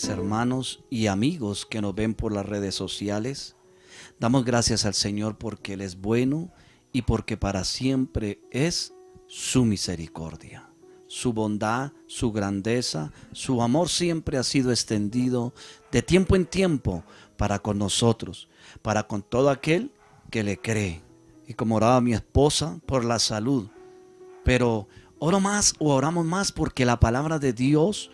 mis hermanos y amigos que nos ven por las redes sociales. Damos gracias al Señor porque Él es bueno y porque para siempre es su misericordia. Su bondad, su grandeza, su amor siempre ha sido extendido de tiempo en tiempo para con nosotros, para con todo aquel que le cree. Y como oraba mi esposa por la salud, pero oramos más porque la palabra de Dios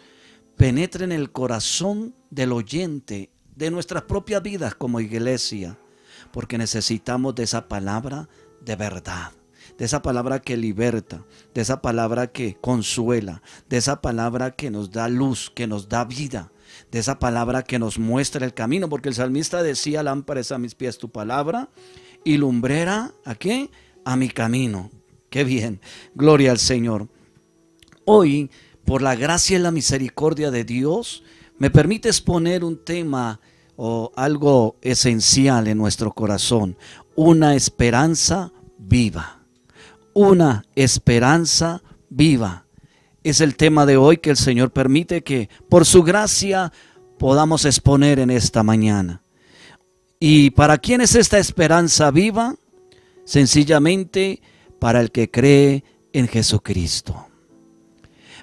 penetre en el corazón del oyente de nuestras propias vidas como iglesia, porque necesitamos de esa palabra de verdad, de esa palabra que liberta, de esa palabra que consuela, de esa palabra que nos da luz, que nos da vida, de esa palabra que nos muestra el camino, porque el salmista decía: lámpara es a mis pies tu palabra y lumbrera, ¿a qué? A mi camino. Qué bien, gloria al Señor. Hoy, por la gracia y la misericordia de Dios, me permite exponer un tema o algo esencial en nuestro corazón: una esperanza viva. Una esperanza viva. Es el tema de hoy que el Señor permite que por su gracia podamos exponer en esta mañana. ¿Y para quién es esta esperanza viva? Sencillamente para el que cree en Jesucristo.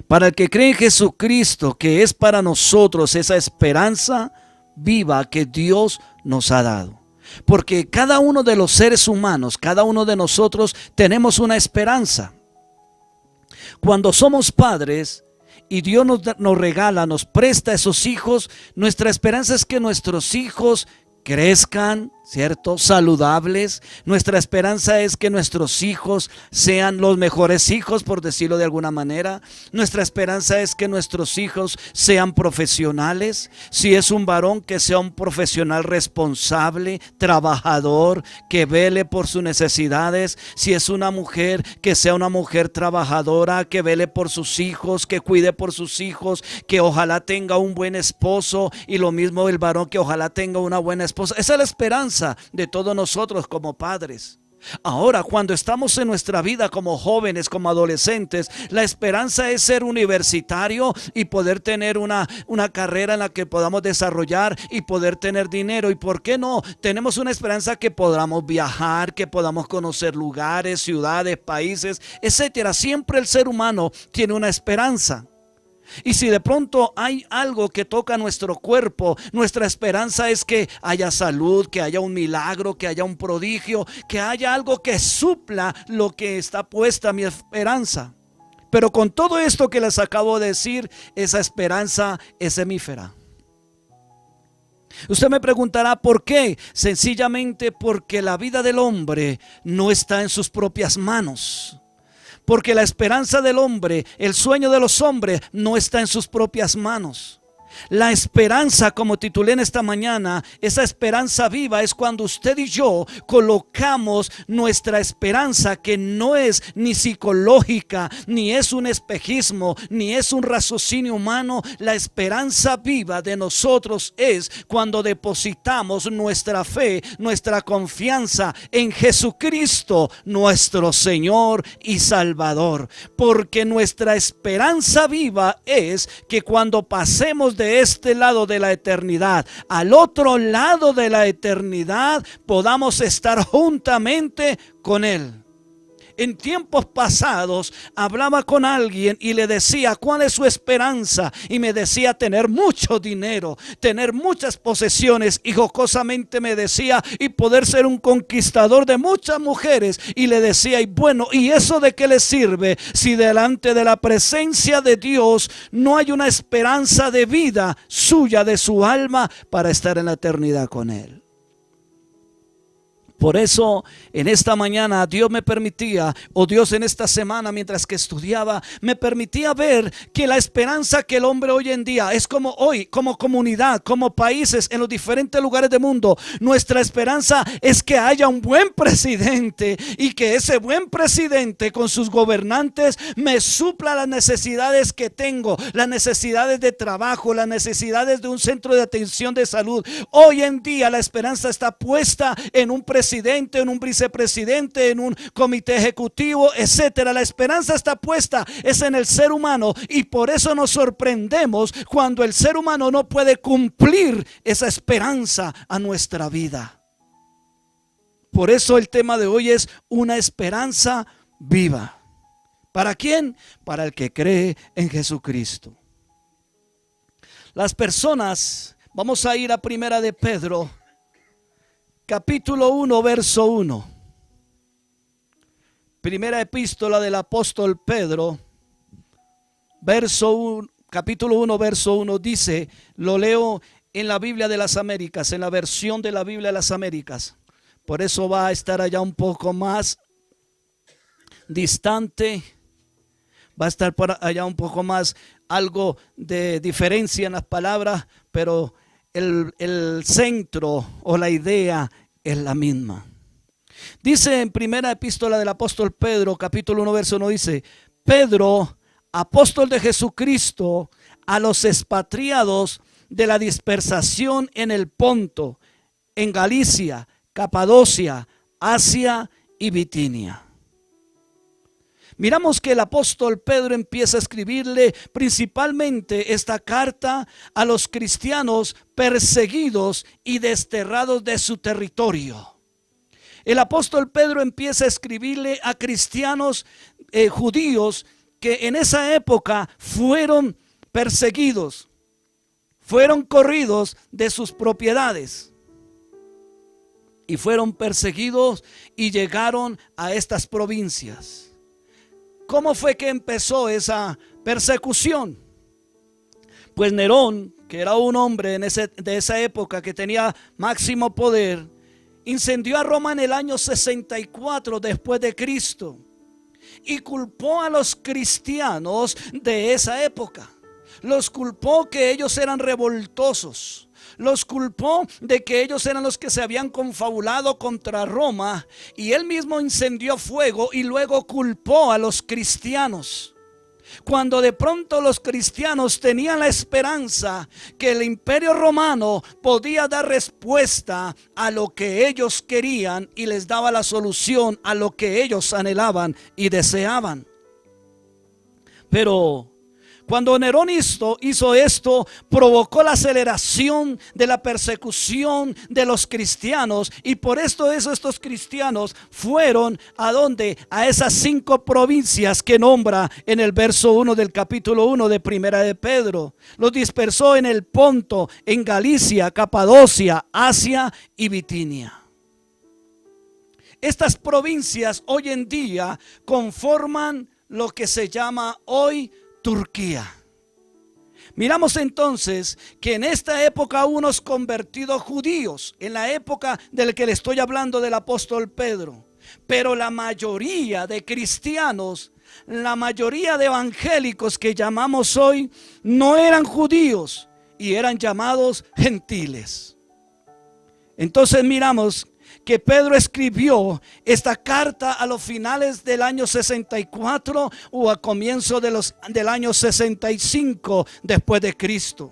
Para el que cree en Jesucristo, que es para nosotros esa esperanza viva que Dios nos ha dado. Porque cada uno de los seres humanos, cada uno de nosotros tenemos una esperanza. Cuando somos padres y Dios nos regala, nos presta a esos hijos, nuestra esperanza es que nuestros hijos crezcan, ¿cierto?, saludables. Nuestra esperanza es que nuestros hijos sean los mejores hijos, por decirlo de alguna manera. Nuestra esperanza es que nuestros hijos sean profesionales. Si es un varón, que sea un profesional responsable, trabajador, que vele por sus necesidades. Si es una mujer, que sea una mujer trabajadora, que vele por sus hijos, que cuide por sus hijos, que ojalá tenga un buen esposo, y lo mismo el varón, que ojalá tenga una buena esposa. Esa es la esperanza de todos nosotros como padres. Ahora, cuando estamos en nuestra vida como jóvenes, como adolescentes, la esperanza es ser universitario y poder tener una carrera en la que podamos desarrollar y poder tener dinero. ¿Y por qué no? Tenemos una esperanza que podamos viajar, que podamos conocer lugares, ciudades, países, etcétera. Siempre el ser humano tiene una esperanza. Y si de pronto hay algo que toca nuestro cuerpo, nuestra esperanza es que haya salud, que haya un milagro, que haya un prodigio, que haya algo que supla lo que está puesta mi esperanza. Pero con todo esto que les acabo de decir, esa esperanza es efímera. Usted me preguntará ¿por qué? Sencillamente porque la vida del hombre no está en sus propias manos. Porque la esperanza del hombre, el sueño de los hombres, no está en sus propias manos. La esperanza, como titulé en esta mañana, esa esperanza viva es cuando usted y yo colocamos nuestra esperanza, que no es ni psicológica, ni es un espejismo, ni es un raciocinio humano. La esperanza viva de nosotros es cuando depositamos nuestra fe, nuestra confianza en Jesucristo, nuestro Señor y Salvador. Porque nuestra esperanza viva es que cuando pasemos de este lado de la eternidad al otro lado de la eternidad, podamos estar juntamente con Él. En tiempos pasados hablaba con alguien y le decía cuál es su esperanza, y me decía tener mucho dinero, tener muchas posesiones, y jocosamente me decía y poder ser un conquistador de muchas mujeres. Y le decía: y bueno, ¿y eso de qué le sirve si delante de la presencia de Dios no hay una esperanza de vida suya, de su alma, para estar en la eternidad con Él? Por eso en esta mañana Dios me permitía, o Dios en esta semana mientras que estudiaba, me permitía ver que la esperanza que el hombre hoy en día es como hoy, como comunidad, como países en los diferentes lugares del mundo. Nuestra esperanza es que haya un buen presidente y que ese buen presidente con sus gobernantes me supla las necesidades que tengo, las necesidades de trabajo, las necesidades de un centro de atención de salud. Hoy en día la esperanza está puesta en un presidente presidente, en un vicepresidente, en un comité ejecutivo, etcétera. La esperanza está puesta es en el ser humano, y por eso nos sorprendemos cuando el ser humano no puede cumplir esa esperanza a nuestra vida. Por eso el tema de hoy es una esperanza viva. ¿Para quién? Para el que cree en Jesucristo. Las personas, vamos a ir a Primera de Pedro, capítulo 1, verso 1. Primera epístola del apóstol Pedro, capítulo 1, verso 1 dice, lo leo en la Biblia de las Américas, en la versión de la Biblia de las Américas. Por eso va a estar allá un poco más distante, va a estar por allá un poco más, algo de diferencia en las palabras, pero el centro o la idea es la misma. Dice en primera epístola del apóstol Pedro, capítulo 1, verso 1, dice, Pedro, apóstol de Jesucristo, a los expatriados de la dispersación en el Ponto, en Galicia, Capadocia, Asia y Bitinia. Miramos que el apóstol Pedro empieza a escribirle principalmente esta carta a los cristianos perseguidos y desterrados de su territorio. El apóstol Pedro empieza a escribirle a cristianos judíos que en esa época fueron perseguidos, fueron corridos de sus propiedades y fueron perseguidos y llegaron a estas provincias. ¿Cómo fue que empezó esa persecución? Pues Nerón, que era un hombre de esa época que tenía máximo poder, incendió a Roma en el año 64 después de Cristo y culpó a los cristianos de esa época. Los culpó que ellos eran revoltosos. Los culpó de que ellos eran los que se habían confabulado contra Roma, y él mismo incendió fuego y luego culpó a los cristianos. Cuando de pronto los cristianos tenían la esperanza que el imperio romano podía dar respuesta a lo que ellos querían y les daba la solución a lo que ellos anhelaban y deseaban. Pero cuando Nerón hizo esto, provocó la aceleración de la persecución de los cristianos, y por esto estos cristianos fueron ¿a dónde? A esas 5 provincias que nombra en el verso 1 del capítulo 1 de Primera de Pedro. Los dispersó en el Ponto, en Galicia, Capadocia, Asia y Bitinia. Estas provincias hoy en día conforman lo que se llama hoy Turquía. Miramos entonces que en esta época unos convertidos judíos, en la época del que le estoy hablando del apóstol Pedro, pero la mayoría de cristianos, la mayoría de evangélicos que llamamos hoy, no eran judíos y eran llamados gentiles. Entonces miramos que Pedro escribió esta carta a los finales del año 64 o a comienzo del año 65 después de Cristo.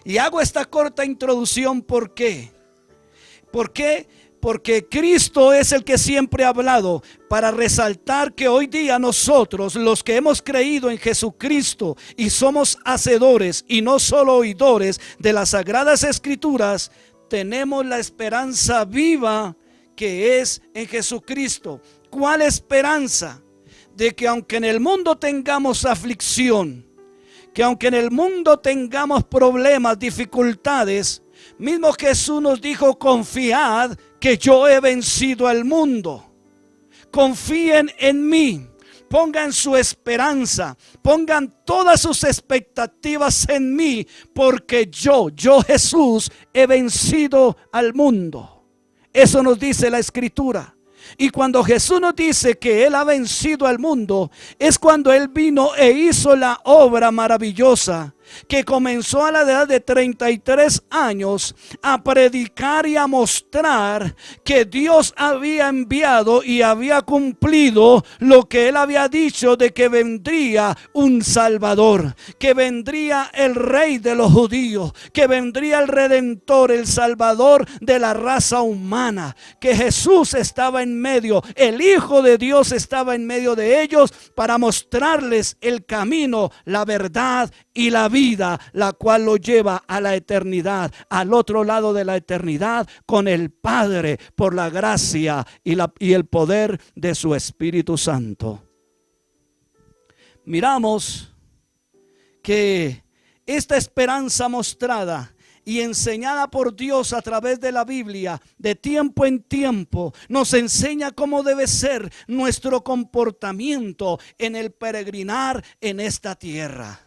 Y hago esta corta introducción, ¿por qué? ¿Por qué? Porque Cristo es el que siempre ha hablado, para resaltar que hoy día nosotros, los que hemos creído en Jesucristo y somos hacedores y no solo oidores de las Sagradas Escrituras, tenemos la esperanza viva que es en Jesucristo. ¿Cuál esperanza? De que aunque en el mundo tengamos aflicción, que aunque en el mundo tengamos problemas, dificultades, mismo Jesús nos dijo: confiad que yo he vencido al mundo. Confíen en mí. Pongan su esperanza, pongan todas sus expectativas en mí, porque yo Jesús he vencido al mundo. Eso nos dice la Escritura. Y cuando Jesús nos dice que Él ha vencido al mundo, es cuando Él vino e hizo la obra maravillosa que comenzó a la edad de 33 años a predicar y a mostrar que Dios había enviado y había cumplido lo que él había dicho de que vendría un Salvador, que vendría el Rey de los judíos, que vendría el Redentor, el Salvador de la raza humana, que Jesús estaba en medio, el Hijo de Dios estaba en medio de ellos para mostrarles el camino, la verdad y la vida, la cual lo lleva a la eternidad, al otro lado de la eternidad, con el Padre, por la gracia y el poder de su Espíritu Santo. Miramos que esta esperanza mostrada y enseñada por Dios a través de la Biblia, de tiempo en tiempo, nos enseña cómo debe ser nuestro comportamiento en el peregrinar en esta tierra.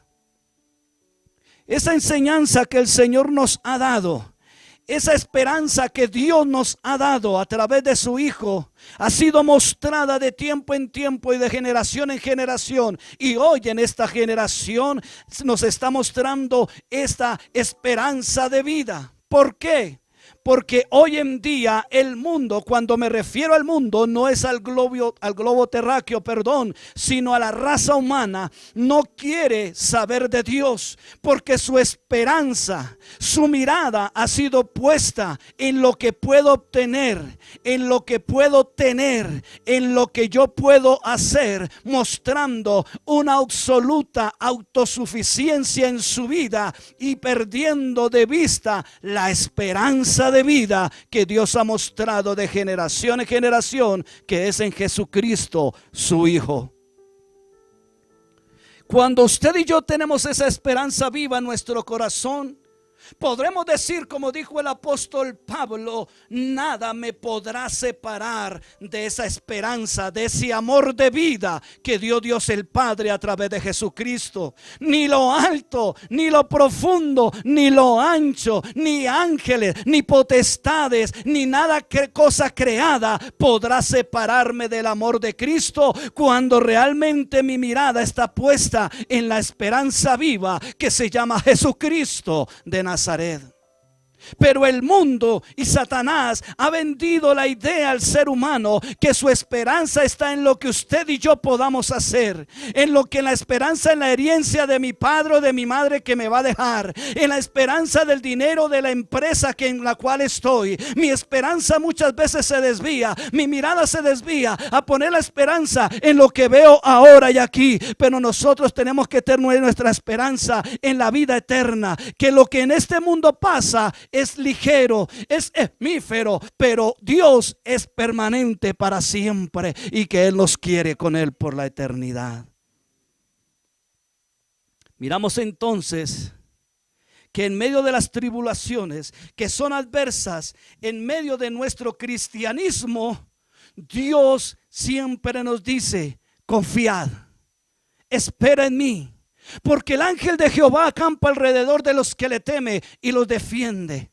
Esa enseñanza que el Señor nos ha dado, esa esperanza que Dios nos ha dado a través de su Hijo, ha sido mostrada de tiempo en tiempo y de generación en generación. Y hoy en esta generación nos está mostrando esta esperanza de vida. ¿Por qué? Porque hoy en día el mundo, cuando me refiero al mundo, no es al globo terráqueo, sino a la raza humana, no quiere saber de Dios, porque su esperanza, su mirada ha sido puesta en lo que puedo obtener, en lo que puedo tener, en lo que yo puedo hacer, mostrando una absoluta autosuficiencia en su vida y perdiendo de vista la esperanza de vida que Dios ha mostrado de generación en generación, que es en Jesucristo su Hijo. Cuando usted y yo tenemos esa esperanza viva en nuestro corazón, podremos decir, como dijo el apóstol Pablo: nada me podrá separar de esa esperanza, de ese amor de vida que dio Dios el Padre a través de Jesucristo. Ni lo alto, ni lo profundo, ni lo ancho, ni ángeles, ni potestades, ni nada cosa creada podrá separarme del amor de Cristo, cuando realmente mi mirada está puesta en la esperanza viva que se llama Jesucristo de Nazaret. Pero el mundo y Satanás ha vendido la idea al ser humano que su esperanza está en lo que usted y yo podamos hacer, en lo que la esperanza en la herencia de mi padre o de mi madre que me va a dejar, en la esperanza del dinero de la empresa en la cual estoy. Mi esperanza muchas veces se desvía, mi mirada se desvía a poner la esperanza en lo que veo ahora y aquí. Pero nosotros tenemos que tener nuestra esperanza en la vida eterna, que lo que en este mundo pasa es ligero, es efímero, pero Dios es permanente para siempre y que Él nos quiere con Él por la eternidad. Miramos entonces que en medio de las tribulaciones que son adversas, en medio de nuestro cristianismo, Dios siempre nos dice: confiad, espera en mí, porque el ángel de Jehová acampa alrededor de los que le teme y los defiende.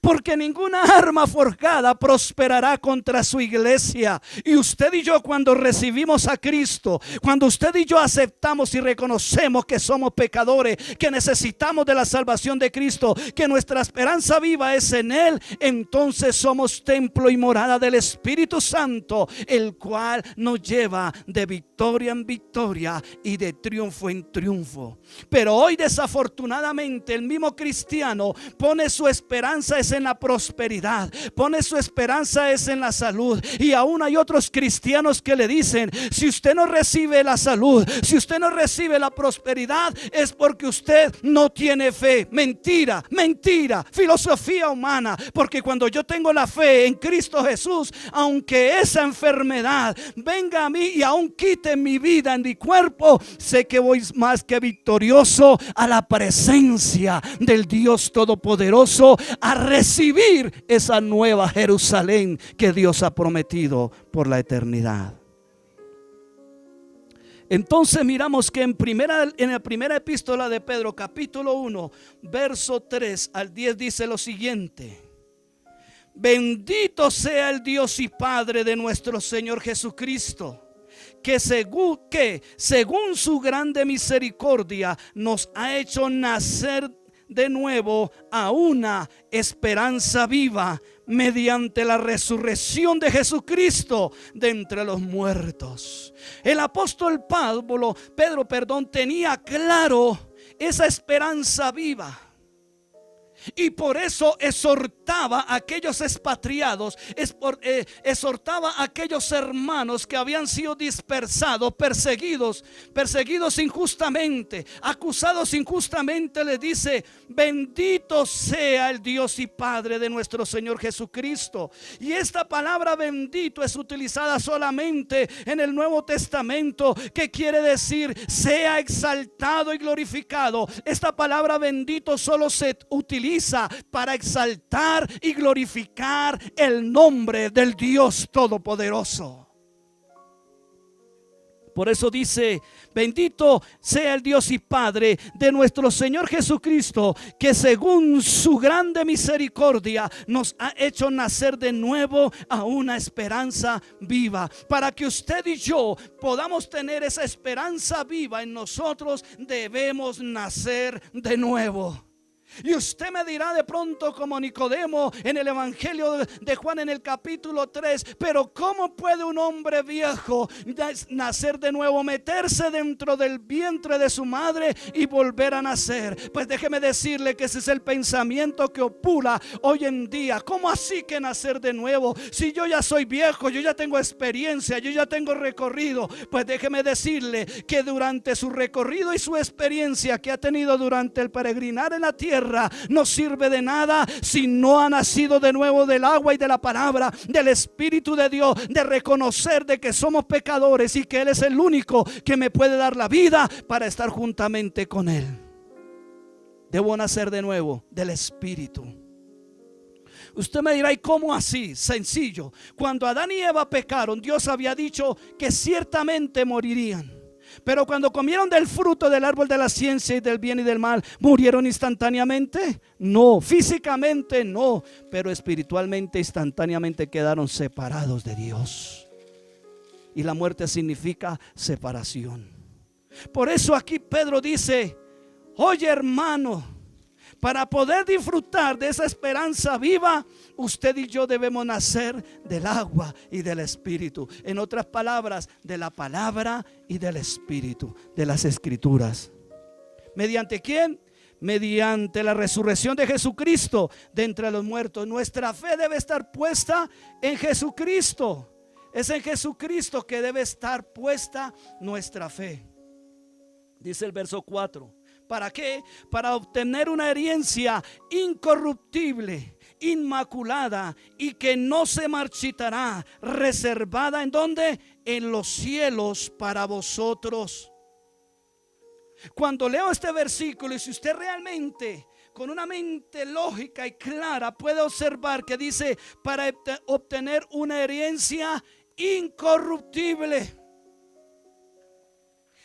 Porque ninguna arma forjada prosperará contra su iglesia. Y usted y yo, cuando recibimos a Cristo, cuando usted y yo aceptamos y reconocemos que somos pecadores, que necesitamos de la salvación de Cristo, que nuestra esperanza viva es en Él, entonces somos templo y morada del Espíritu Santo, el cual nos lleva de victoria en victoria y de triunfo en triunfo. Pero hoy, desafortunadamente, el mismo cristiano pone su esperanza es en la prosperidad, pone su esperanza es en la salud. Y aún hay otros cristianos que le dicen: si usted no recibe la salud, si usted no recibe la prosperidad, es porque usted no tiene fe. Mentira, mentira, filosofía humana. Porque cuando yo tengo la fe en Cristo Jesús, aunque esa enfermedad venga a mí y aún quite mi vida en mi cuerpo, sé que voy más que victorioso a la presencia del Dios Todopoderoso, a recibir esa nueva Jerusalén que Dios ha prometido por la eternidad. Entonces miramos que en la primera epístola de Pedro, capítulo 1, verso 3 al 10, dice lo siguiente: bendito sea el Dios y Padre de nuestro Señor Jesucristo, que según su grande misericordia nos ha hecho nacer de nuevo a una esperanza viva mediante la resurrección de Jesucristo de entre los muertos. El apóstol Pedro, tenía claro esa esperanza viva. Y por eso exhortaba a aquellos expatriados, exhortaba a aquellos hermanos que habían sido dispersados, perseguidos injustamente, acusados injustamente. Les dice: bendito sea el Dios y Padre de nuestro Señor Jesucristo. Y esta palabra bendito es utilizada solamente en el Nuevo Testamento, que quiere decir sea exaltado y glorificado. Esta palabra bendito solo se utiliza para exaltar y glorificar el nombre del Dios Todopoderoso. Por eso dice: bendito sea el Dios y Padre de nuestro Señor Jesucristo, que según su grande misericordia nos ha hecho nacer de nuevo a una esperanza viva. Para que usted y yo podamos tener esa esperanza viva en nosotros, debemos nacer de nuevo. Y usted me dirá de pronto, como Nicodemo en el Evangelio de Juan en el capítulo 3: pero ¿cómo puede un hombre viejo nacer de nuevo, meterse dentro del vientre de su madre y volver a nacer? Pues déjeme decirle que ese es el pensamiento que opula hoy en día. ¿Cómo así que nacer de nuevo? Si yo ya soy viejo, yo ya tengo experiencia, yo ya tengo recorrido. Pues déjeme decirle que durante su recorrido y su experiencia que ha tenido durante el peregrinar en la tierra, no sirve de nada si no ha nacido de nuevo del agua y de la palabra, del Espíritu de Dios, de reconocer de que somos pecadores y que Él es el único que me puede dar la vida para estar juntamente con Él. Debo nacer de nuevo del Espíritu. Usted me dirá: ¿y cómo así? Sencillo. Cuando Adán y Eva pecaron, Dios había dicho que ciertamente morirían. Pero cuando comieron del fruto del árbol de la ciencia y del bien y del mal, ¿murieron instantáneamente? No, físicamente no, pero espiritualmente instantáneamente quedaron separados de Dios. Y la muerte significa separación. Por eso aquí Pedro dice: oye, hermano, para poder disfrutar de esa esperanza viva, usted y yo debemos nacer del agua y del Espíritu. En otras palabras, de la palabra y del Espíritu, de las Escrituras. ¿Mediante quién? Mediante la resurrección de Jesucristo de entre los muertos. Nuestra fe debe estar puesta en Jesucristo. Es en Jesucristo que debe estar puesta nuestra fe. Dice el verso 4. ¿Para qué? Para obtener una herencia incorruptible, inmaculada y que no se marchitará, reservada ¿en dónde? En los cielos para vosotros. Cuando leo este versículo, y si usted realmente con una mente lógica y clara puede observar que dice: para obtener una herencia incorruptible.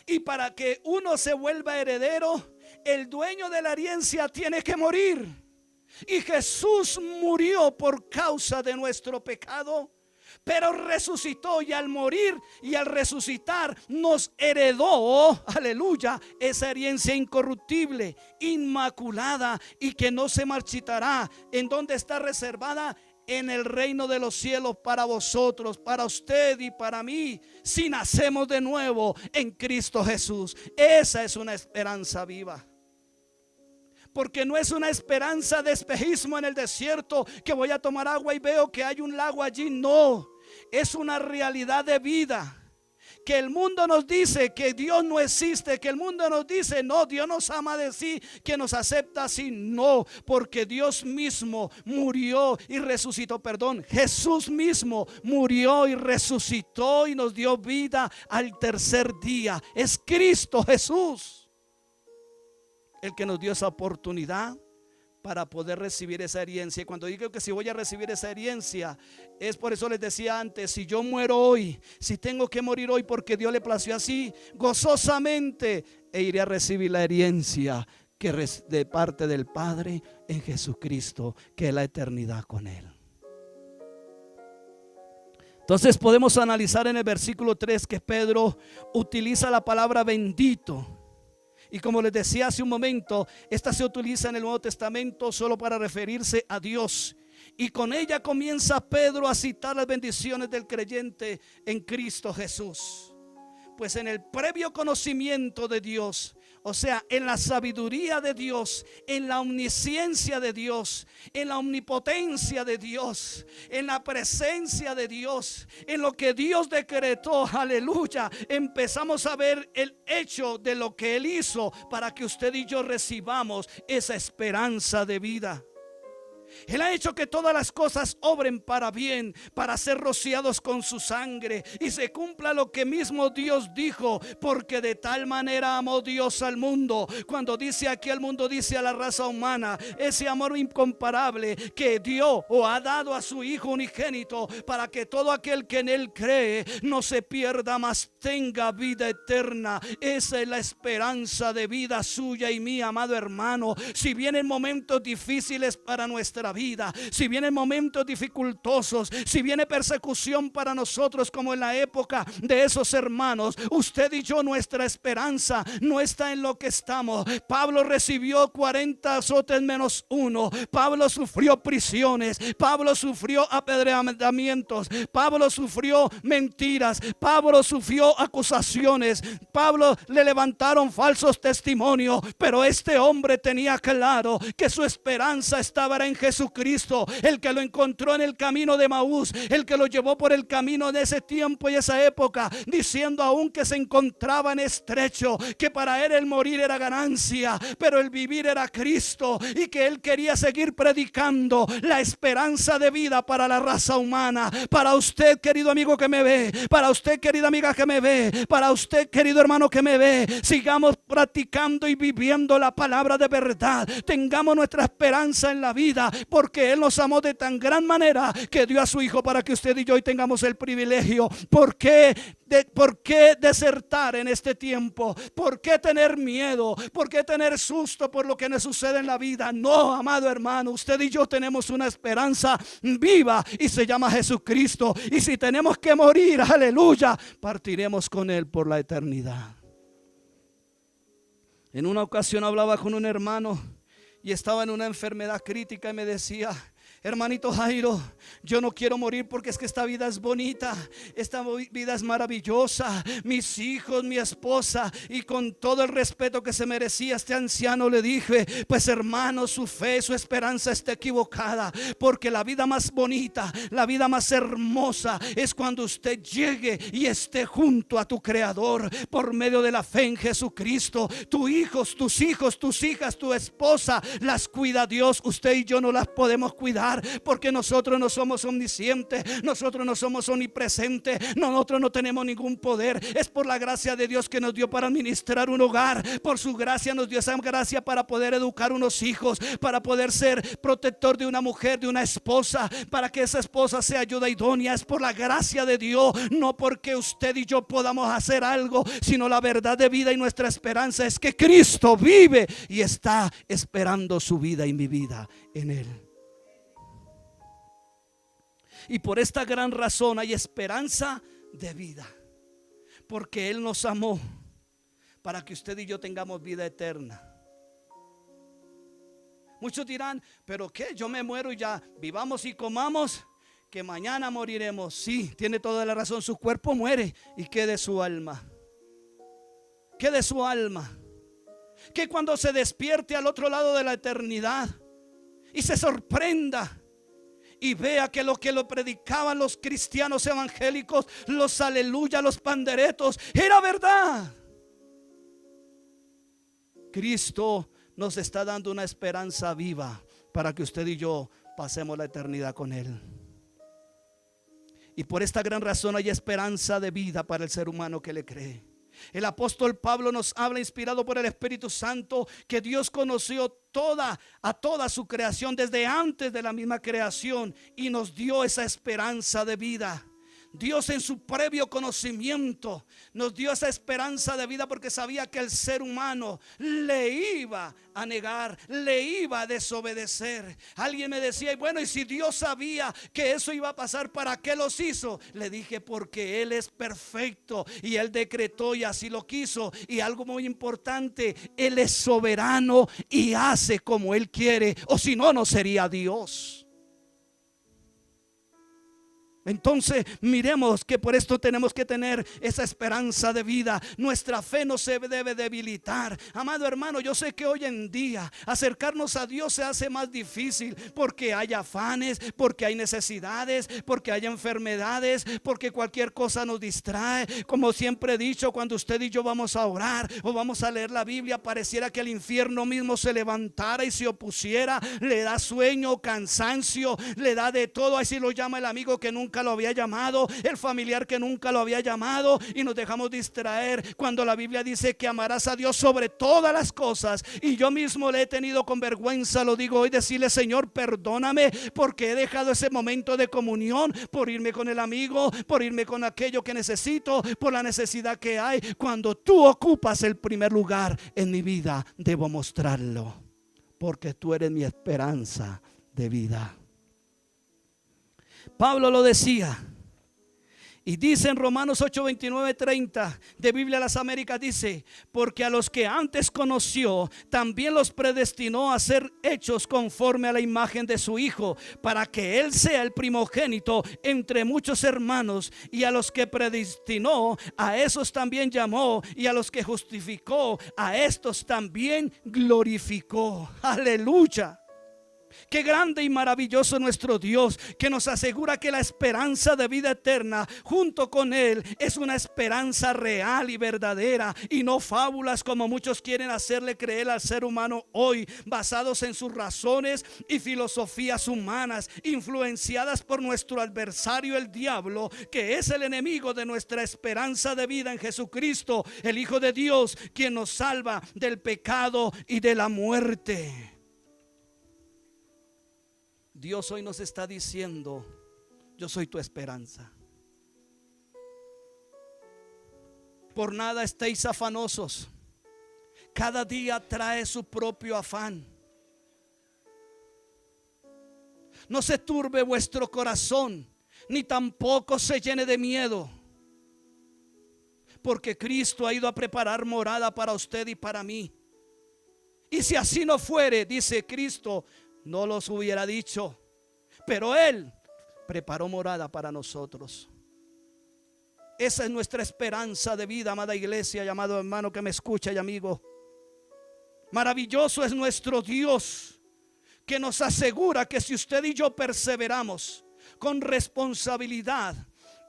Y para que uno se vuelva heredero, el dueño de la herencia tiene que morir. Y Jesús murió por causa de nuestro pecado, pero resucitó, y al morir y al resucitar nos heredó, aleluya, esa herencia incorruptible, inmaculada y que no se marchitará. ¿En dónde está reservada? En el reino de los cielos para vosotros, para usted y para mí, si nacemos de nuevo en Cristo Jesús. Esa es una esperanza viva. Porque no es una esperanza de espejismo en el desierto, que voy a tomar agua y veo que hay un lago allí. No, es una realidad de vida. Que el mundo nos dice que Dios no existe, que el mundo nos dice no, Dios nos ama de sí, que nos acepta así. No, porque Dios mismo murió y resucitó, Jesús mismo murió y resucitó y nos dio vida al tercer día. Es Cristo Jesús el que nos dio esa oportunidad para poder recibir esa herencia. Y cuando digo que si voy a recibir esa herencia, es por eso les decía antes: si yo muero hoy, si tengo que morir hoy porque Dios le plació así, gozosamente iré a recibir la herencia que de parte del Padre en Jesucristo, que es la eternidad con Él. Entonces podemos analizar en el versículo 3 que Pedro utiliza la palabra bendito. Y como les decía hace un momento, esta se utiliza en el Nuevo Testamento solo para referirse a Dios. Y con ella comienza Pedro a citar las bendiciones del creyente en Cristo Jesús. Pues en el previo conocimiento de Dios, o sea, en la sabiduría de Dios, en la omnisciencia de Dios, en la omnipotencia de Dios, en la presencia de Dios, en lo que Dios decretó, aleluya, empezamos a ver el hecho de lo que Él hizo para que usted y yo recibamos esa esperanza de vida. Él ha hecho que todas las cosas obren para bien, para ser rociados con su sangre, y se cumpla lo que mismo Dios dijo, porque de tal manera amó Dios al mundo. Cuando dice aquí al mundo, dice a la raza humana, ese amor incomparable que dio o ha dado a su Hijo unigénito, para que todo aquel que en Él cree no se pierda, mas tenga vida eterna. Esa es la esperanza de vida suya y mía, amado hermano. Si vienen momentos difíciles para nuestra vida, si vienen momentos dificultosos, si viene persecución para nosotros como en la época de esos hermanos, usted y yo, nuestra esperanza no está en lo que estamos. Pablo recibió 40 azotes menos uno. Pablo sufrió prisiones. Pablo sufrió apedreamientos. Pablo sufrió mentiras. Pablo sufrió acusaciones. Pablo le levantaron falsos testimonios. Pero este hombre tenía claro que su esperanza estaba en Jesucristo, el que lo encontró en el camino de Maús, el que lo llevó por el camino de ese tiempo y esa época, diciendo aún que se encontraba en estrecho, que para él el morir era ganancia, pero el vivir era Cristo, y que él quería seguir predicando la esperanza de vida para la raza humana. Para usted, querido amigo que me ve, para usted, querida amiga que me ve, para usted, querido hermano que me ve, sigamos practicando y viviendo la palabra de verdad. Tengamos nuestra esperanza en la vida, porque Él nos amó de tan gran manera que dio a su Hijo para que usted y yo hoy tengamos el privilegio. ¿Por qué desertar en este tiempo? ¿Por qué tener miedo? ¿Por qué tener susto por lo que nos sucede en la vida? No, amado hermano, usted y yo tenemos una esperanza viva y se llama Jesucristo. Y si tenemos que morir, aleluya, partiremos con Él por la eternidad. En una ocasión hablaba con un hermano y estaba en una enfermedad crítica y me decía: hermanito Jairo, yo no quiero morir porque es que esta vida es bonita, esta vida es maravillosa, mis hijos, mi esposa. Y con todo el respeto que se merecía este anciano le dije: pues hermano, su fe, su esperanza está equivocada, porque la vida más bonita, la vida más hermosa es cuando usted llegue y esté junto a tu Creador por medio de la fe en Jesucristo. Tus hijos, tus hijas, tu esposa, las cuida Dios. Usted y yo no las podemos cuidar, porque nosotros no somos omniscientes, nosotros no somos omnipresentes, nosotros no tenemos ningún poder. Es por la gracia de Dios que nos dio para administrar un hogar. Por su gracia nos dio esa gracia para poder educar unos hijos, para poder ser protector de una mujer, de una esposa, para que esa esposa sea ayuda idónea. Es por la gracia de Dios, no porque usted y yo podamos hacer algo, sino la verdad de vida y nuestra esperanza es que Cristo vive y está esperando su vida y mi vida en Él. Y por esta gran razón hay esperanza de vida, porque Él nos amó para que usted y yo tengamos vida eterna. Muchos dirán: ¿pero qué? Yo me muero y ya, vivamos y comamos, que mañana moriremos. Sí, tiene toda la razón, su cuerpo muere. ¿Y qué de su alma? ¿Qué de su alma? Que cuando se despierte al otro lado de la eternidad y se sorprenda y vea que lo predicaban los cristianos evangélicos, los aleluya, los panderetos, era verdad. Cristo nos está dando una esperanza viva para que usted y yo pasemos la eternidad con Él. Y por esta gran razón hay esperanza de vida para el ser humano que le cree. El apóstol Pablo nos habla, inspirado por el Espíritu Santo, que Dios conoció a toda su creación desde antes de la misma creación y nos dio esa esperanza de vida. Dios en su previo conocimiento nos dio esa esperanza de vida porque sabía que el ser humano le iba a negar, le iba a desobedecer. Alguien me decía, y bueno, y si Dios sabía que eso iba a pasar, ¿para qué los hizo? Le dije, porque Él es perfecto y Él decretó y así lo quiso. Y algo muy importante, Él es soberano y hace como Él quiere, o si no, no sería Dios. Entonces miremos que por esto tenemos que tener esa esperanza de vida. Nuestra fe no se debe debilitar. Amado hermano, yo sé que hoy en día acercarnos a Dios se hace más difícil porque hay afanes, porque hay necesidades, porque hay enfermedades, porque cualquier cosa nos distrae. Como siempre he dicho, cuando usted y yo vamos a orar o vamos a leer la Biblia, pareciera que el infierno mismo se levantara y se opusiera. Le da sueño, cansancio, le da de todo. Así lo llama el amigo que nunca lo había llamado, el familiar que nunca lo había llamado, y nos dejamos distraer cuando la Biblia dice que amarás a Dios sobre todas las cosas. Y yo mismo le he tenido con vergüenza, lo digo hoy, decirle: Señor, perdóname porque he dejado ese momento de comunión por irme con el amigo, por irme con aquello que necesito, por la necesidad que hay. Cuando tú ocupas el primer lugar en mi vida, debo mostrarlo, porque tú eres mi esperanza de vida. Pablo lo decía y dice en Romanos 8, 29, 30 de Biblia de las Américas, dice: porque a los que antes conoció también los predestinó a ser hechos conforme a la imagen de su Hijo, para que Él sea el primogénito entre muchos hermanos. Y a los que predestinó, a esos también llamó, y a los que justificó, a estos también glorificó. Aleluya. Qué grande y maravilloso nuestro Dios, que nos asegura que la esperanza de vida eterna junto con Él es una esperanza real y verdadera, y no fábulas como muchos quieren hacerle creer al ser humano hoy, basados en sus razones y filosofías humanas, influenciadas por nuestro adversario el diablo, que es el enemigo de nuestra esperanza de vida en Jesucristo, el Hijo de Dios, quien nos salva del pecado y de la muerte. Dios hoy nos está diciendo: yo soy tu esperanza. Por nada estéis afanosos. Cada día trae su propio afán. No se turbe vuestro corazón, ni tampoco se llene de miedo, porque Cristo ha ido a preparar morada para usted y para mí. Y si así no fuere, dice Cristo, no los hubiera dicho, pero Él preparó morada para nosotros. Esa es nuestra esperanza de vida, amada iglesia y amado hermano que me escucha y amigo. Maravilloso es nuestro Dios, que nos asegura que si usted y yo perseveramos con responsabilidad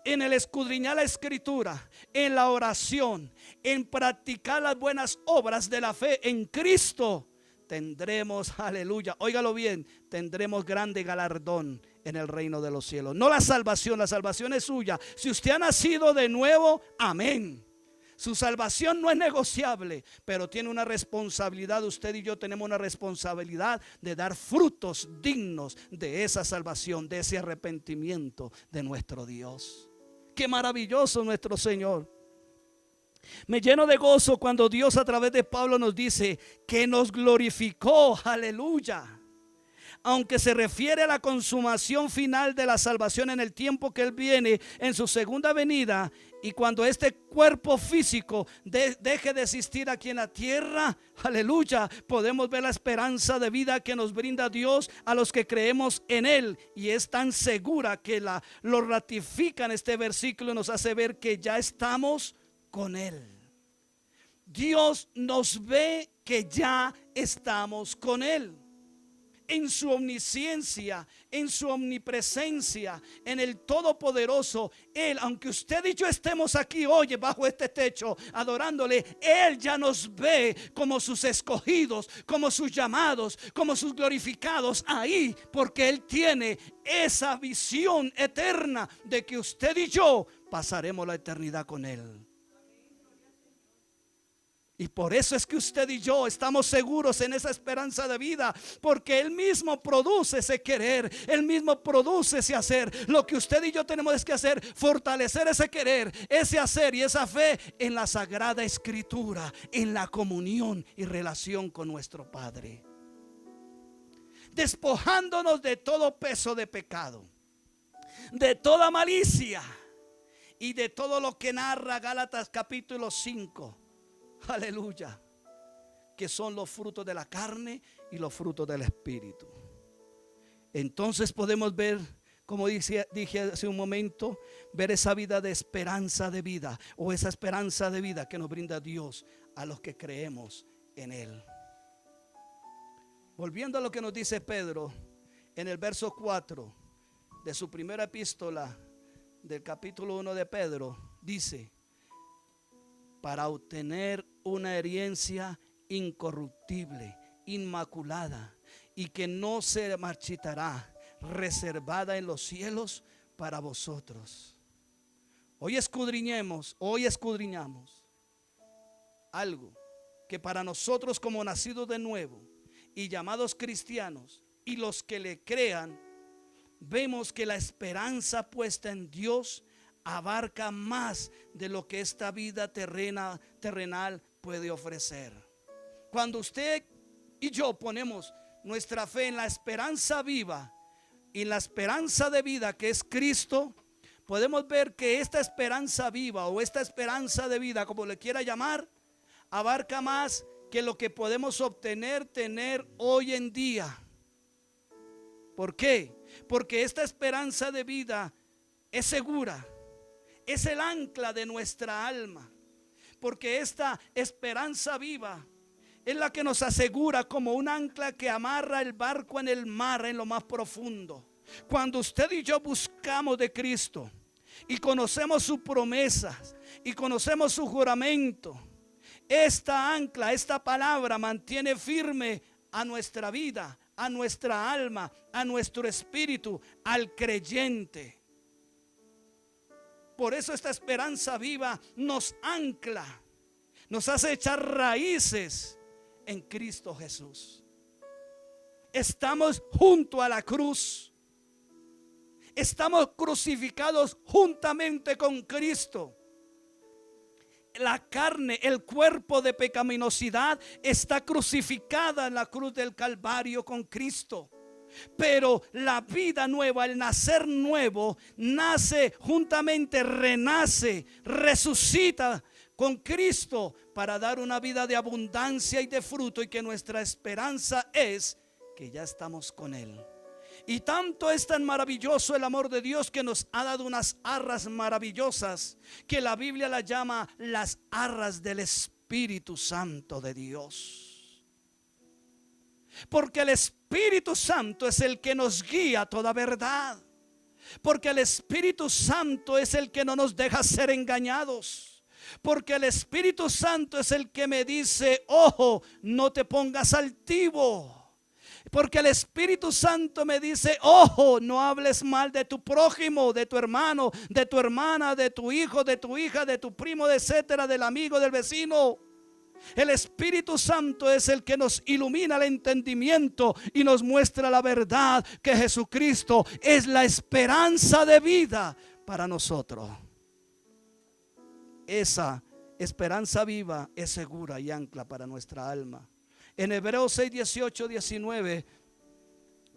en el escudriñar la escritura, en la oración, en practicar las buenas obras de la fe en Cristo, tendremos, aleluya, óigalo bien, tendremos grande galardón en el reino de los cielos. No la salvación es suya. Si usted ha nacido de nuevo, amén. Su salvación no es negociable, pero tiene una responsabilidad. Usted y yo tenemos una responsabilidad de dar frutos dignos de esa salvación, de ese arrepentimiento de nuestro Dios. Qué maravilloso nuestro Señor. Me lleno de gozo cuando Dios a través de Pablo nos dice que nos glorificó, aleluya. Aunque se refiere a la consumación final de la salvación en el tiempo que Él viene en su segunda venida, y cuando este cuerpo físico deje de existir aquí en la tierra, aleluya, podemos ver la esperanza de vida que nos brinda Dios a los que creemos en Él. Y es tan segura que lo ratifica en este versículo y nos hace ver que ya estamos con Él. Dios nos ve que ya estamos con Él. En su omnisciencia, en su omnipresencia, en el Todopoderoso, Él, aunque usted y yo estemos aquí hoy bajo este techo adorándole, Él ya nos ve como sus escogidos, como sus llamados, como sus glorificados ahí, porque Él tiene esa visión eterna de que usted y yo pasaremos la eternidad con Él. Y por eso es que usted y yo estamos seguros en esa esperanza de vida, porque Él mismo produce ese querer, Él mismo produce ese hacer. Lo que usted y yo tenemos que hacer, fortalecer ese querer, ese hacer y esa fe en la Sagrada Escritura, en la comunión y relación con nuestro Padre. Despojándonos de todo peso de pecado, de toda malicia y de todo lo que narra Gálatas capítulo 5. Aleluya, que son los frutos de la carne y los frutos del Espíritu. Entonces podemos ver, como dije hace un momento, ver esa vida de esperanza de vida, o esa esperanza de vida que nos brinda Dios a los que creemos en Él. Volviendo a lo que nos dice Pedro en el verso 4 de su primera epístola del capítulo 1 de Pedro, dice: para obtener una herencia incorruptible, inmaculada y que no se marchitará, reservada en los cielos para vosotros. Hoy escudriñamos algo que para nosotros como nacidos de nuevo y llamados cristianos y los que le crean, vemos que la esperanza puesta en Dios abarca más de lo que esta vida terrenal puede ofrecer. Cuando usted y yo ponemos nuestra fe en la esperanza viva y en la esperanza de vida que es Cristo, podemos ver que esta esperanza viva o esta esperanza de vida, como le quiera llamar, abarca más que lo que podemos tener hoy en día. ¿Por qué? Porque esta esperanza de vida es segura. Es el ancla de nuestra alma, porque esta esperanza viva es la que nos asegura como un ancla que amarra el barco en el mar, en lo más profundo. Cuando usted y yo buscamos de Cristo y conocemos sus promesas y conocemos su juramento, esta ancla, esta palabra mantiene firme a nuestra vida, a nuestra alma, a nuestro espíritu, al creyente. Por eso esta esperanza viva nos ancla, nos hace echar raíces en Cristo Jesús. Estamos junto a la cruz. Estamos crucificados juntamente con Cristo. La carne, el cuerpo de pecaminosidad está crucificada en la cruz del Calvario con Cristo. Pero la vida nueva, el nacer nuevo, nace juntamente, renace, resucita con Cristo para dar una vida de abundancia y de fruto, y que nuestra esperanza es que ya estamos con Él. Y tanto es tan maravilloso el amor de Dios que nos ha dado unas arras maravillosas que la Biblia las llama las arras del Espíritu Santo de Dios. Porque el Espíritu Santo es el que nos guía a toda verdad. Porque el Espíritu Santo es el que no nos deja ser engañados. Porque el Espíritu Santo es el que me dice: ojo, no te pongas altivo. Porque el Espíritu Santo me dice: ojo, no hables mal de tu prójimo, de tu hermano, de tu hermana, de tu hijo, de tu hija, de tu primo, etcétera, del amigo, del vecino. El Espíritu Santo es el que nos ilumina el entendimiento y nos muestra la verdad, que Jesucristo es la esperanza de vida para nosotros. Esa esperanza viva es segura y ancla para nuestra alma. En Hebreos 6, 18, 19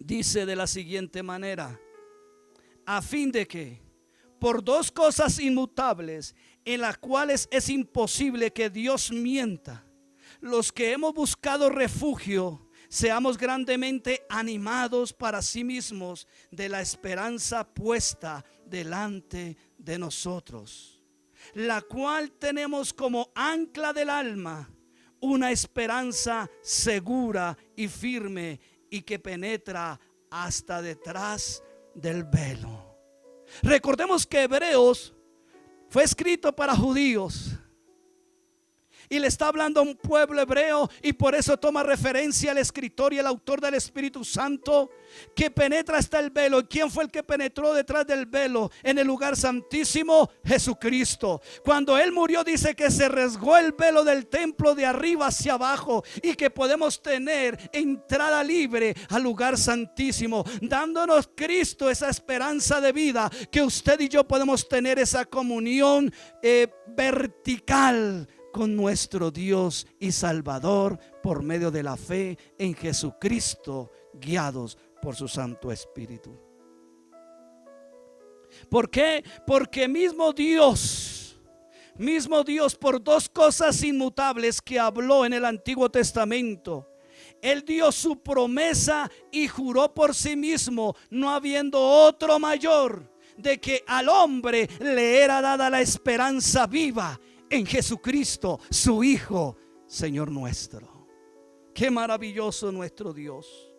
dice de la siguiente manera: a fin de que por dos cosas inmutables, en las cuales es imposible que Dios mienta, los que hemos buscado refugio seamos grandemente animados para sí mismos de la esperanza puesta delante de nosotros, la cual tenemos como ancla del alma, una esperanza segura y firme, y que penetra hasta detrás del velo. Recordemos que Hebreos fue escrito para judíos, Y le está hablando a un pueblo hebreo, y por eso toma referencia al escritor y el autor del Espíritu Santo, que penetra hasta el velo. ¿Y quién fue el que penetró detrás del velo en el lugar santísimo? Jesucristo. Cuando Él murió, dice que se rasgó el velo del templo de arriba hacia abajo, y que podemos tener entrada libre al lugar santísimo, dándonos Cristo esa esperanza de vida, que usted y yo podemos tener esa comunión vertical con nuestro Dios y Salvador por medio de la fe en Jesucristo, guiados por su Santo Espíritu. ¿Por qué? Porque mismo Dios, por dos cosas inmutables que habló en el Antiguo Testamento, Él dio su promesa y juró por sí mismo, no habiendo otro mayor, de que al hombre le era dada la esperanza viva en Jesucristo, su Hijo, Señor nuestro. Qué maravilloso nuestro Dios.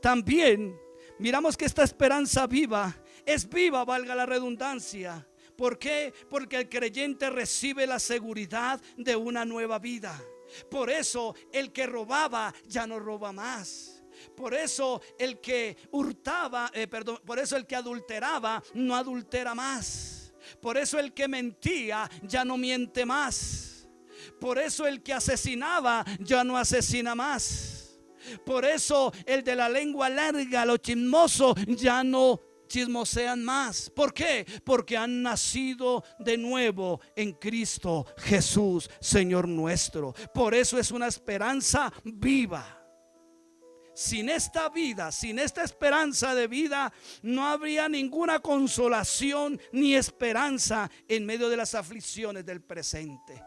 También miramos que esta esperanza viva es viva, valga la redundancia. ¿Por qué? Porque el creyente recibe la seguridad de una nueva vida. Por eso el que robaba ya no roba más. Por eso el que hurtaba, por eso el que adulteraba no adultera más. Por eso el que mentía ya no miente más. Por eso el que asesinaba ya no asesina más. Por eso el de la lengua larga, los chismosos, ya no chismosean más. ¿Por qué? Porque han nacido de nuevo en Cristo Jesús, Señor nuestro. Por eso es una esperanza viva. Sin esta vida, sin esta esperanza de vida, no habría ninguna consolación ni esperanza en medio de las aflicciones del presente.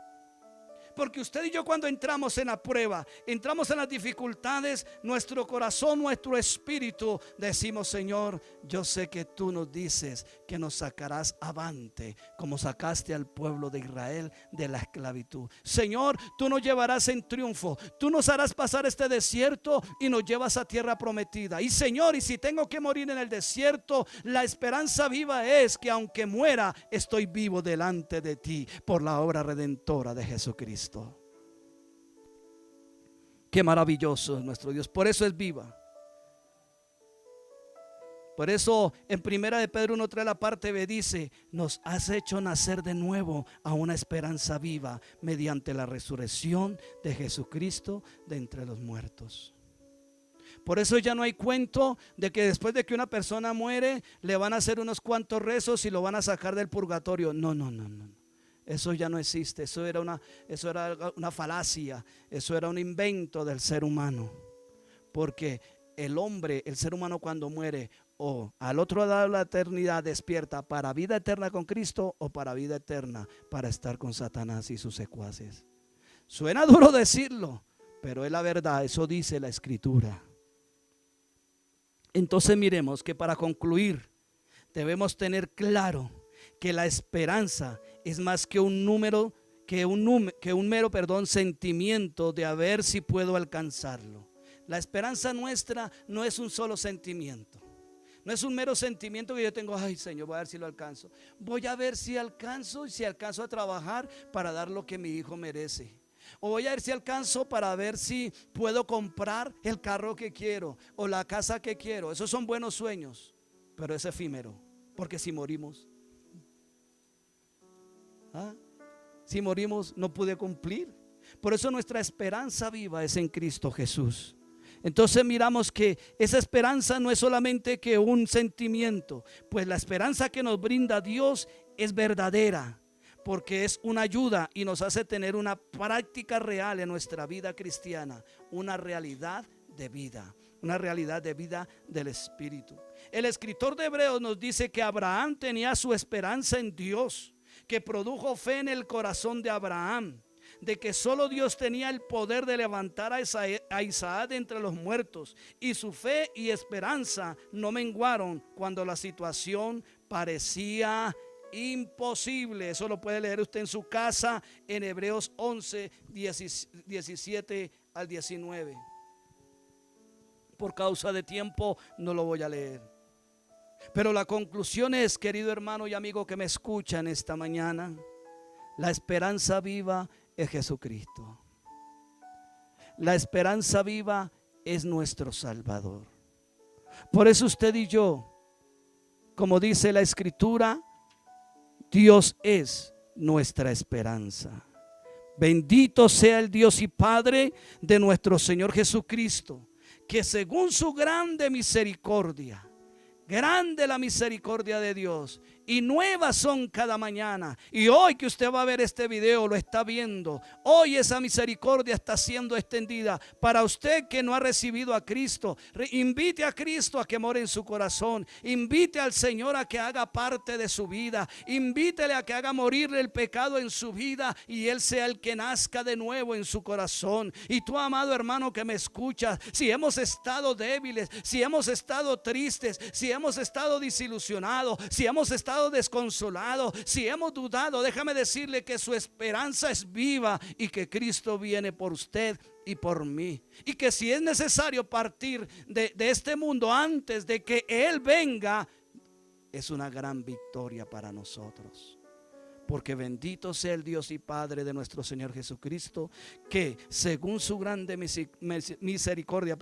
Porque usted y yo, cuando entramos en la prueba, entramos en las dificultades, nuestro corazón, nuestro espíritu, decimos: Señor, yo sé que tú nos dices que nos sacarás avante, como sacaste al pueblo de Israel de la esclavitud. Señor, tú nos llevarás en triunfo, tú nos harás pasar este desierto y nos llevas a tierra prometida. Y Señor, y si tengo que morir en el desierto, la esperanza viva es que aunque muera, estoy vivo delante de ti por la obra redentora de Jesucristo. Qué maravilloso es nuestro Dios. Por eso es viva. Por eso en primera de Pedro 1:3, la parte B, dice: nos has hecho nacer de nuevo a una esperanza viva mediante la resurrección de Jesucristo de entre los muertos. Por eso ya no hay cuento de que después de que una persona muere le van a hacer unos cuantos rezos y lo van a sacar del purgatorio. No. Eso ya no existe. Eso era una falacia. Eso era un invento del ser humano. Porque el hombre, el ser humano, cuando muere, o al otro lado de la eternidad, despierta para vida eterna con Cristo, o para vida eterna para estar con Satanás y sus secuaces. Suena duro decirlo, pero es la verdad. Eso dice la Escritura. Entonces miremos que, para concluir, debemos tener claro que la esperanza es más que un mero sentimiento de a ver si puedo alcanzarlo. La esperanza nuestra no es un solo sentimiento. No es un mero sentimiento que yo tengo: ay, Señor, voy a ver si lo alcanzo. Voy a ver si alcanzo, y si alcanzo a trabajar para dar lo que mi hijo merece. O voy a ver si alcanzo para ver si puedo comprar el carro que quiero o la casa que quiero. Esos son buenos sueños, pero es efímero. Porque si morimos, si morimos, no pude cumplir. Por eso nuestra esperanza viva es en Cristo Jesús. Entonces miramos que esa esperanza no es solamente que un sentimiento, pues la esperanza que nos brinda Dios es verdadera, porque es una ayuda y nos hace tener una práctica real en nuestra vida cristiana, una realidad de vida, una realidad de vida del Espíritu. El escritor de Hebreos nos dice que Abraham tenía su esperanza en Dios, que produjo fe en el corazón de Abraham, de que solo Dios tenía el poder de levantar a Isaac de entre los muertos, y su fe y esperanza no menguaron cuando la situación parecía imposible. Eso lo puede leer usted en su casa en Hebreos 11, 17 al 19. Por causa de tiempo no lo voy a leer. Pero la conclusión es, querido hermano y amigo que me escucha en esta mañana, la esperanza viva es Jesucristo. La esperanza viva es nuestro Salvador. Por eso usted y yo, como dice la Escritura, Dios es nuestra esperanza. Bendito sea el Dios y Padre de nuestro Señor Jesucristo, que según su grande misericordia, grande la misericordia de Dios, y nuevas son cada mañana. Y hoy que usted va a ver este video, lo está viendo. Hoy esa misericordia está siendo extendida para usted que no ha recibido a Cristo. Invite a Cristo a que more en su corazón. Invite al Señor a que haga parte de su vida. Invítele a que haga morir el pecado en su vida y Él sea el que nazca de nuevo en su corazón. Y tú, amado hermano que me escuchas, si hemos estado débiles, si hemos estado tristes, si hemos estado desilusionados, si hemos estado desconsolados, si hemos dudado, déjame decirle que su esperanza es viva y que Cristo viene por usted y por mí, y que si es necesario partir de este mundo antes de que Él venga, es una gran victoria para nosotros. Porque bendito sea el Dios y Padre de nuestro Señor Jesucristo, que según su grande misericordia,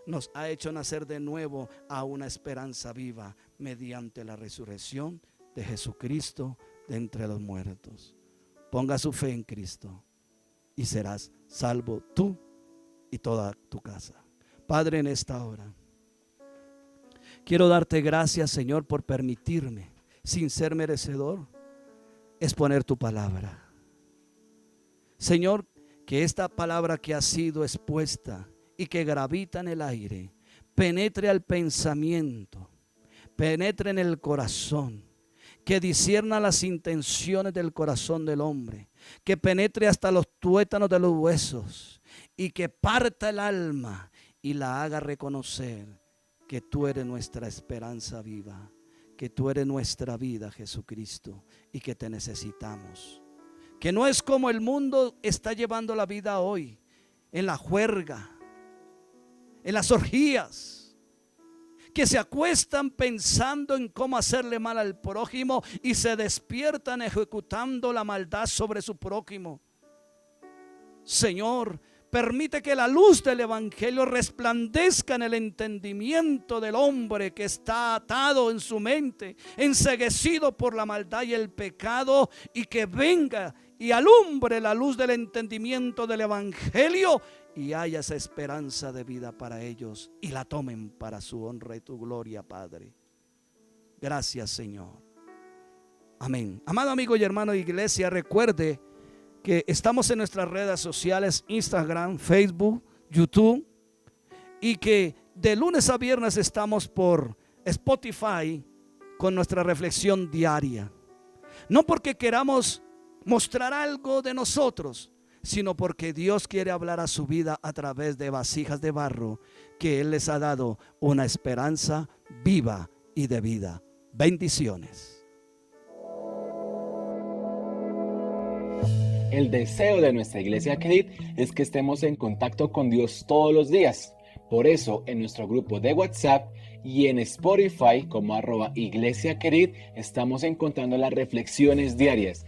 nos ha hecho nacer de nuevo a una esperanza viva mediante la resurrección de Jesucristo de entre los muertos. Ponga su fe en Cristo y serás salvo tú y toda tu casa. Padre, en esta hora quiero darte gracias, Señor, por permitirme, sin ser merecedor, exponer tu palabra. Señor, que esta palabra que ha sido expuesta y que gravita en el aire, penetre al pensamiento, penetre en el corazón, que discierna las intenciones del corazón del hombre, que penetre hasta los tuétanos de los huesos y que parta el alma y la haga reconocer que tú eres nuestra esperanza viva, que tú eres nuestra vida, Jesucristo, y que te necesitamos. Que no es como el mundo está llevando la vida hoy, en la juerga, en las orgías, que se acuestan pensando en cómo hacerle mal al prójimo y se despiertan ejecutando la maldad sobre su prójimo. Señor, permite que la luz del evangelio resplandezca en el entendimiento del hombre que está atado en su mente, enceguecido por la maldad y el pecado, y que venga y alumbre la luz del entendimiento del evangelio y haya esa esperanza de vida para ellos y la tomen para su honra y tu gloria, Padre. Gracias, Señor. Amén. Amado amigo y hermano de iglesia, recuerde que estamos en nuestras redes sociales, Instagram, Facebook, YouTube, y que de lunes a viernes estamos por Spotify con nuestra reflexión diaria. No porque queramos mostrar algo de nosotros, sino porque Dios quiere hablar a su vida a través de vasijas de barro que Él les ha dado una esperanza viva y de vida. Bendiciones. El deseo de nuestra iglesia Querid es que estemos en contacto con Dios todos los días. Por eso, en nuestro grupo de WhatsApp y en Spotify como @Iglesia Querid estamos encontrando las reflexiones diarias